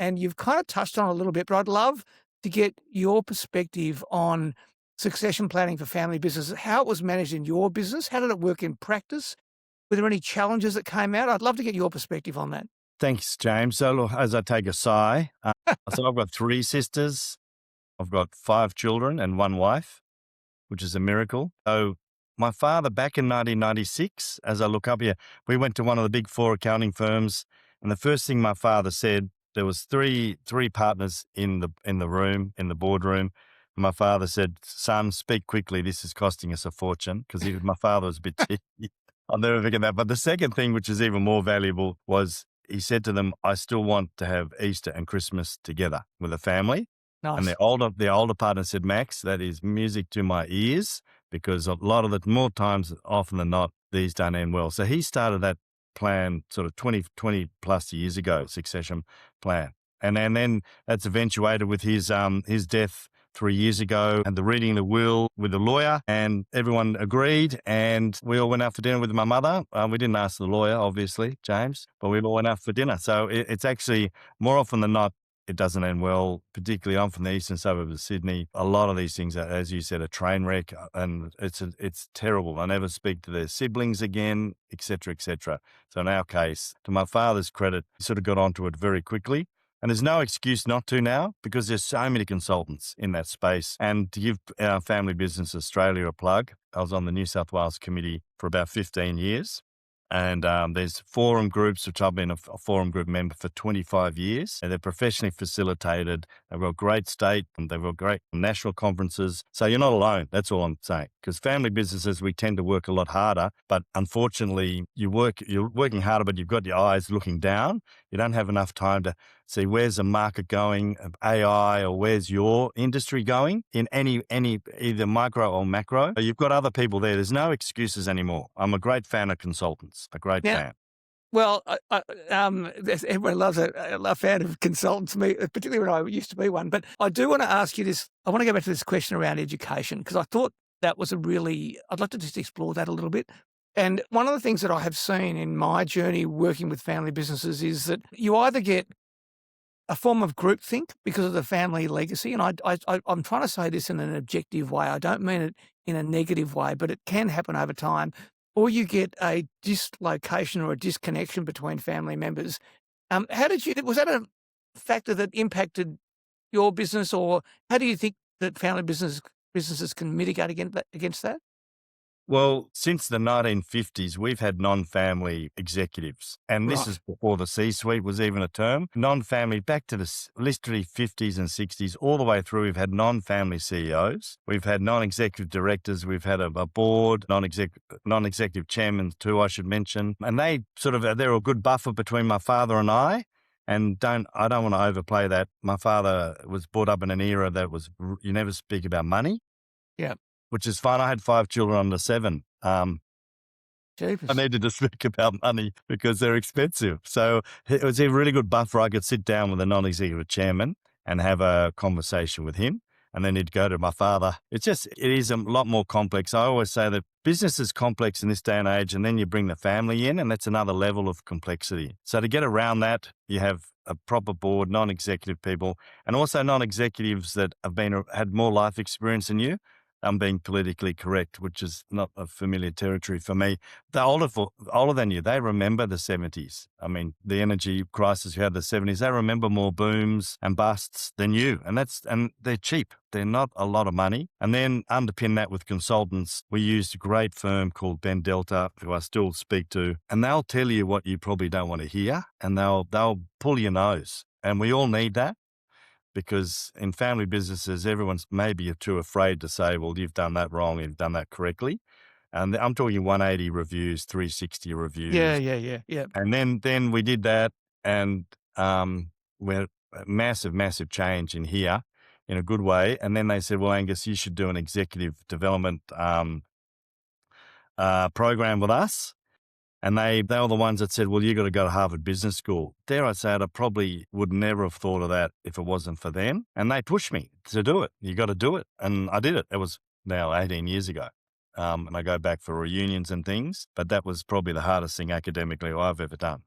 and you've kind of touched on it a little bit, but I'd love to get your perspective on succession planning for family businesses, how it was managed in your business. How did it work in practice? Were there any challenges that came out? I'd love to get your perspective on that. Thanks, James. So look, as I take a sigh, so I've got three sisters. I've got five children and one wife, which is a miracle. So my father, back in 1996, as I look up here, we went to one of the big four accounting firms, and the first thing my father said, there was three partners in the room, in the boardroom. My father said, "Son, speak quickly. This is costing us a fortune," because my father was a bit cheeky. I'll never forget that. But the second thing, which is even more valuable, was he said to them, "I still want to have Easter and Christmas together with a family." And Nice. the older partner said, "Max, that is music to my ears, because a lot of the more times, often than not, these don't end well." So he started that plan sort of 20 plus years ago, succession plan. And then that's eventuated with his death 3 years ago, and the reading of the will with the lawyer, and everyone agreed, and we all went out for dinner with my mother. We didn't ask the lawyer, obviously, James, but we all went out for dinner. So it's actually, more often than not, it doesn't end well. Particularly, I'm from the eastern suburbs of Sydney. A lot of these things are, as you said, a train wreck, and it's terrible. I never speak to their siblings again, etc., etc. So in our case, to my father's credit, he sort of got onto it very quickly. And there's no excuse not to now, because there's so many consultants in that space. And to give our Family Business Australia a plug, I was on the New South Wales committee for about 15 years. And there's forum groups, which I've been a forum group member for 25 years. And they're professionally facilitated. They've got great state, and they've got great national conferences. So you're not alone. That's all I'm saying. Because family businesses, we tend to work a lot harder. But unfortunately, you're working harder, but you've got your eyes looking down. You don't have enough time to see where's the market going, AI, or where's your industry going in any either micro or macro. You've got other people there. There's no excuses anymore. I'm a great fan of consultants, a great Now, fan. well, everyone loves a fan of consultants, me, particularly when I used to be one. But I do want to ask you this. I want to go back to this question around education, because I thought that was I'd like to just explore that a little bit. And one of the things that I have seen in my journey working with family businesses is that you either get a form of groupthink because of the family legacy. And I'm trying to say this in an objective way. I don't mean it in a negative way, but it can happen over time. Or you get a dislocation or a disconnection between family members. Was that a factor that impacted your business, or how do you think that family businesses can mitigate against that? Well, since the 1950s, we've had non-family executives, and this Right. is before the C-suite was even a term. Non-family, back to the literally 50s and 60s, all the way through, we've had non-family CEOs. We've had non-executive directors. We've had a board, non-executive chairmen too, I should mention. And they're a good buffer between my father and I. And I don't want to overplay that. My father was brought up in an era that was, you never speak about money. Yeah. Which is fine. I had five children under seven. I Jeepers. needed to speak about money because they're expensive. So it was a really good buffer. I could sit down with a non-executive chairman and have a conversation with him. And then he'd go to my father. It is a lot more complex. I always say that business is complex in this day and age, and then you bring the family in, and that's another level of complexity. So to get around that, you have a proper board, non-executive people, and also non-executives that had more life experience than you. I'm being politically correct, which is not a familiar territory for me. They're older than you. They remember the 70s. I mean, the energy crisis you had in the 70s, they remember more booms and busts than you. And they're cheap. They're not a lot of money. And then underpin that with consultants. We used a great firm called Ben Delta, who I still speak to, and they'll tell you what you probably don't want to hear, and they'll pull your nose. And we all need that. Because in family businesses, everyone's maybe too afraid to say, well, you've done that wrong, you've done that correctly. And I'm talking 180 reviews, 360 Yeah, reviews. yeah, yeah. And then we did that, and we're massive change in here in a good way. And then they said, well, Angus, you should do an executive development program with us. And they were the ones that said, well, you got to go to Harvard Business School. Dare I say it, I probably would never have thought of that if it wasn't for them. And they pushed me to do it. You got to do it. And I did it. It was now 18 years ago. And I go back for reunions and things, but that was probably the hardest thing academically I've ever done.